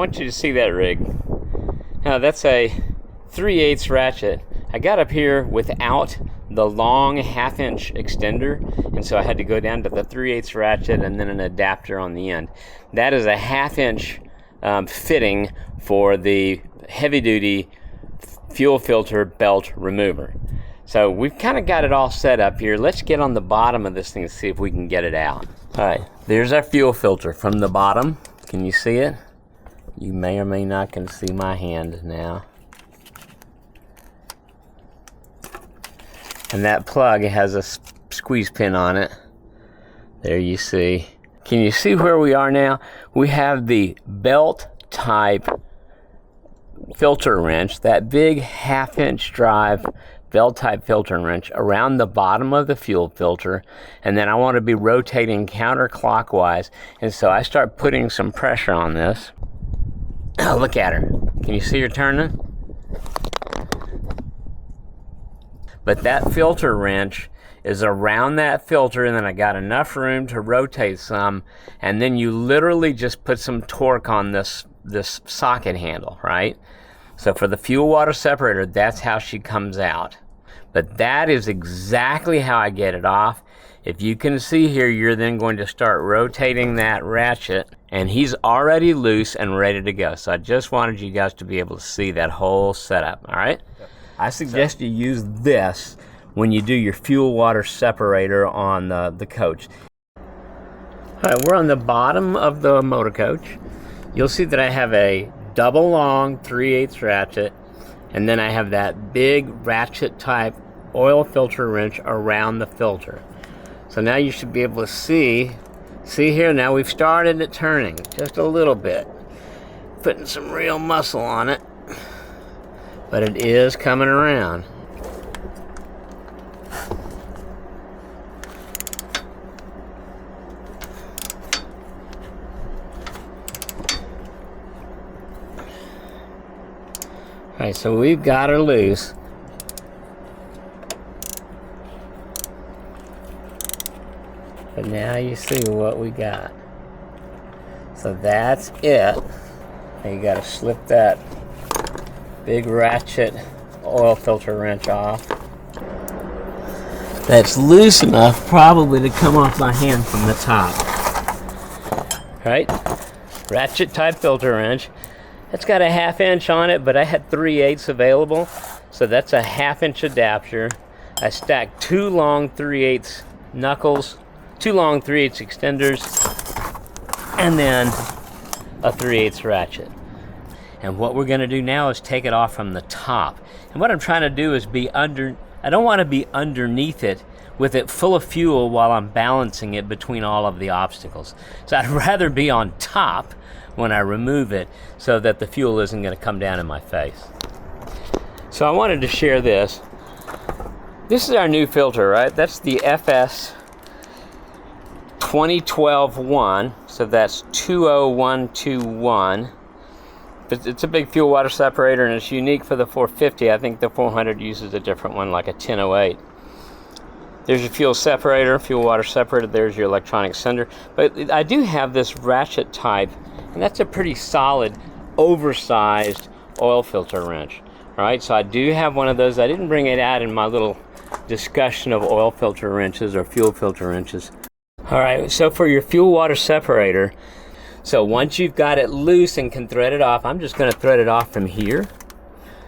want you to see that rig. Now that's a 3/8 ratchet. I got up here without the long 1/2-inch extender, and so I had to go down to the 3/8 ratchet and then an adapter on the end. That is a 1/2-inch fitting for the heavy-duty fuel filter belt remover. So we've kind of got it all set up here. Let's get on the bottom of this thing and see if we can get it out. All right, there's our fuel filter from the bottom. Can you see it? You may or may not can see my hand now. And that plug has a squeeze pin on it. There you see. Can you see where we are now? We have the belt type filter wrench, that big 1/2-inch drive belt type filter wrench around the bottom of the fuel filter, and then I want to be rotating counterclockwise, and so I start putting some pressure on this. Oh, look at her. Can you see her turning? But that filter wrench is around that filter, and then I got enough room to rotate some, and then you literally just put some torque on this socket handle, right? So for the fuel water separator, that's how she comes out. But that is exactly how I get it off. If you can see here, you're then going to start rotating that ratchet, and he's already loose and ready to go. So I just wanted you guys to be able to see that whole setup, all right? I suggest you use this when you do your fuel water separator on the coach. All right, we're on the bottom of the motor coach. You'll see that I have a double long 3/8 ratchet, and then I have that big ratchet type oil filter wrench around the filter. So now you should be able to see here, now we've started it turning just a little bit, putting some real muscle on it, but it is coming around. All right, so we've got her loose. But now you see what we got. So that's it. Now you gotta slip that big ratchet oil filter wrench off. That's loose enough probably to come off my hand from the top. Right? Ratchet type filter wrench. It's got a 1/2-inch on it, but I had 3/8 available, so that's a 1/2-inch adapter. I stacked two long 3/8 knuckles, two long 3/8 extenders, and then a 3/8 ratchet. And what we're going to do now is take it off from the top. And what I'm trying to do is I don't want to be underneath it with it full of fuel while I'm balancing it between all of the obstacles. So I'd rather be on top when I remove it so that the fuel isn't going to come down in my face. So I wanted to share this. This is our new filter, right? That's the FS 2012-1, so that's 20121. But it's a big fuel water separator, and it's unique for the 450. I think the 400 uses a different one, like a 1008. There's your fuel separator, fuel water separator. There's your electronic sender. But I do have this ratchet type, and that's a pretty solid, oversized oil filter wrench. All right, so I do have one of those. I didn't bring it out in my little discussion of oil filter wrenches or fuel filter wrenches. All right, so for your fuel water separator, so once you've got it loose and can thread it off, I'm just going to thread it off from here.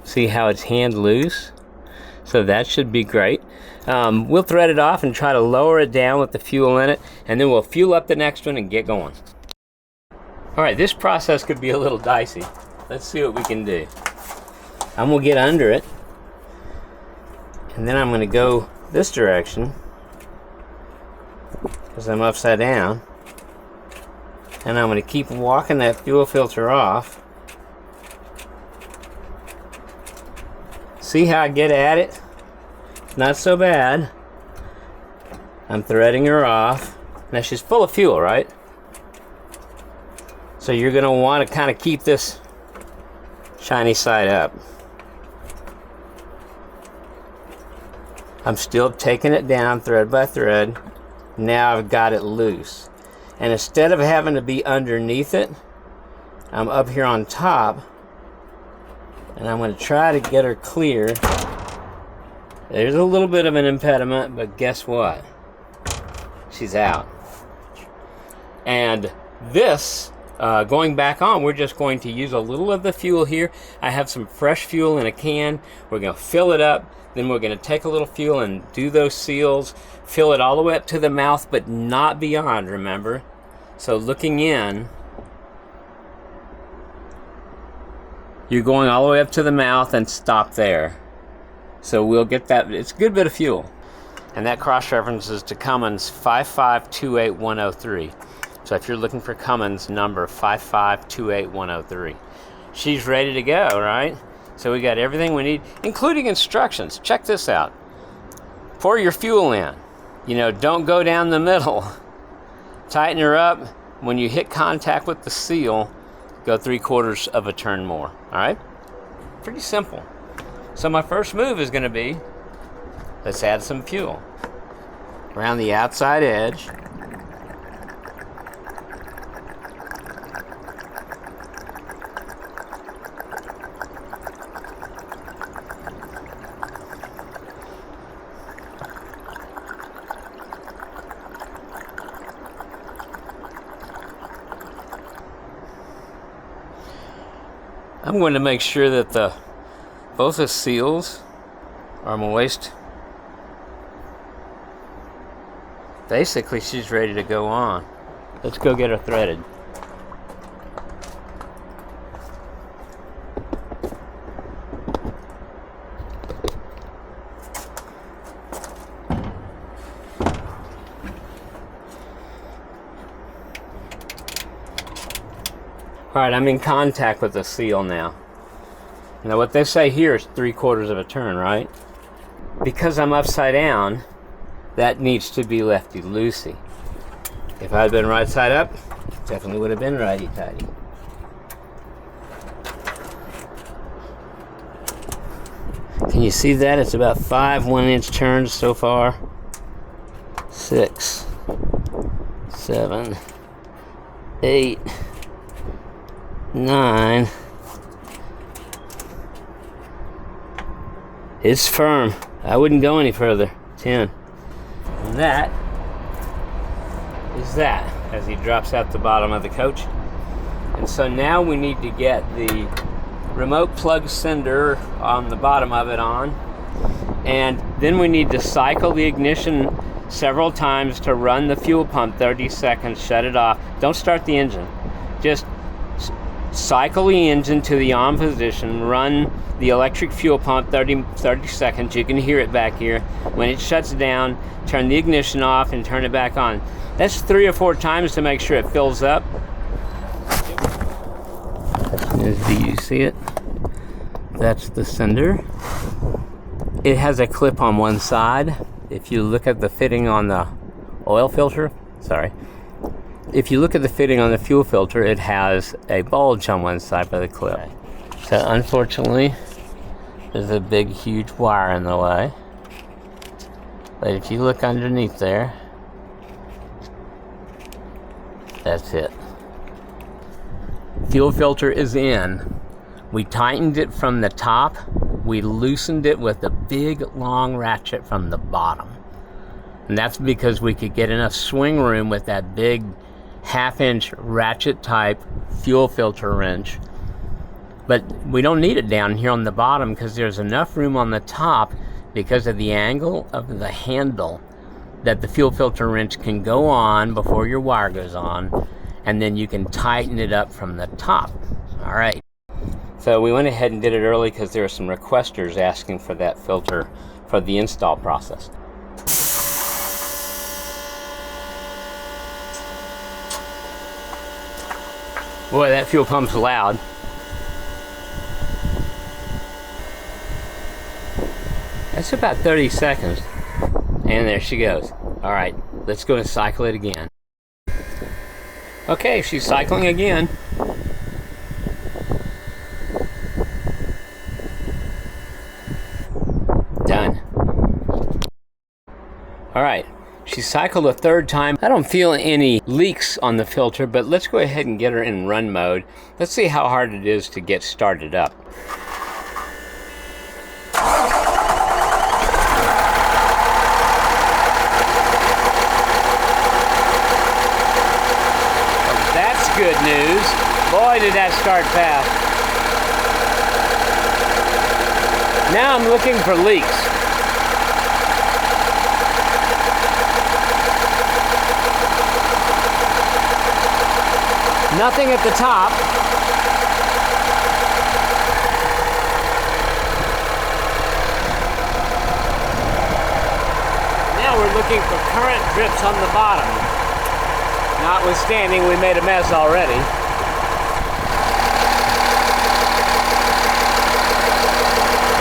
See how it's hand loose? So that should be great. We'll thread it off and try to lower it down with the fuel in it, and then we'll fuel up the next one and get going. All right, this process could be a little dicey. Let's see what we can do. I'm going to get under it, and then I'm going to go this direction because I'm upside down, and I'm going to keep walking that fuel filter off. See how I get at it? Not so bad. I'm threading her off. Now she's full of fuel, right? So you're going to want to kind of keep this shiny side up. I'm still taking it down thread by thread. Now I've got it loose. And instead of having to be underneath it, I'm up here on top, and I'm going to try to get her clear. There's a little bit of an impediment, but guess what? She's out. And this, going back on, we're just going to use a little of the fuel here. I have some fresh fuel in a can. We're going to fill it up. Then we're going to take a little fuel and do those seals. Fill it all the way up to the mouth, but not beyond, remember? So looking in, you're going all the way up to the mouth and stop there. So we'll get that. It's a good bit of fuel. And that cross references to Cummins 5528103. So if you're looking for Cummins, number 5528103. She's ready to go, right? So we got everything we need, including instructions. Check this out. Pour your fuel in. You know, don't go down the middle. Tighten her up. When you hit contact with the seal, go 3/4 of a turn more. All right? Pretty simple. So my first move is going to be, let's add some fuel. Around the outside edge. I'm going to make sure that both the seals are moist. Basically, she's ready to go on. Let's go get her threaded. Alright, I'm in contact with the seal now. Now what they say here is 3/4 of a turn, right? Because I'm upside down, that needs to be lefty-loosey. If I had been right side up, definitely would have been righty-tighty. Can you see that? It's about 5 1-inch turns so far. 6, 7, 8, 9. It's firm. I wouldn't go any further. 10. And that is that as he drops out the bottom of the coach. And so now we need to get the remote plug sender on the bottom of it on. And then we need to cycle the ignition several times to run the fuel pump 30 seconds, shut it off. Don't start the engine. Just cycle the engine to the on position, run the electric fuel pump 30 seconds. You can hear it back here. When it shuts down, turn the ignition off and turn it back on. That's 3 or 4 times to make sure it fills up. Do you see it? That's the sender. It has a clip on one side. If you look at the fitting on the oil filter, if you look at the fitting on the fuel filter, it has a bulge on one side by the clip. So unfortunately, there's a big, huge wire in the way. But if you look underneath there, that's it. Fuel filter is in. We tightened it from the top. We loosened it with a big, long ratchet from the bottom. And that's because we could get enough swing room with that big 1/2-inch ratchet type fuel filter wrench. But we don't need it down here on the bottom because there's enough room on the top because of the angle of the handle that the fuel filter wrench can go on before your wire goes on, and then you can tighten it up from the top. All right. So we went ahead and did it early because there were some requesters asking for that filter for the install process. Boy, that fuel pump's loud. That's about 30 seconds. And there she goes. All right, let's go and cycle it again. Okay, she's cycling again. Done. All right, she's cycle a third time. I don't feel any leaks on the filter, but let's go ahead and get her in run mode. Let's see how hard it is to get started up. That's good news. Boy, did that start fast. Now I'm looking for leaks. Nothing at the top. Now we're looking for current drips on the bottom. Notwithstanding, we made a mess already.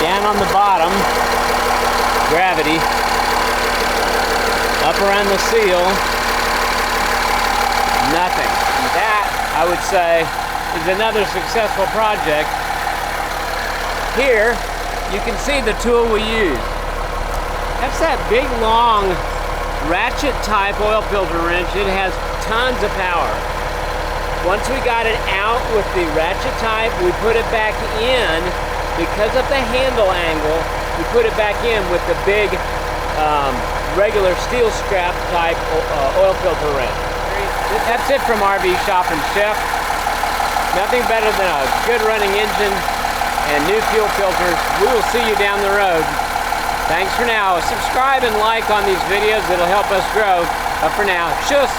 Down on the bottom, gravity. Up around the seal, nothing. And that, I would say, is another successful project. Here, you can see the tool we use. That's that big, long, ratchet type oil filter wrench. It has tons of power. Once we got it out with the ratchet type, we put it back in. Because of the handle angle, we put it back in with the big regular steel strap type oil filter wrench. That's it from RV Shop and Chef. Nothing better than a good running engine and new fuel filters. We will see you down the road. Thanks for now. Subscribe and like on these videos. It'll help us grow. But for now, tschüss.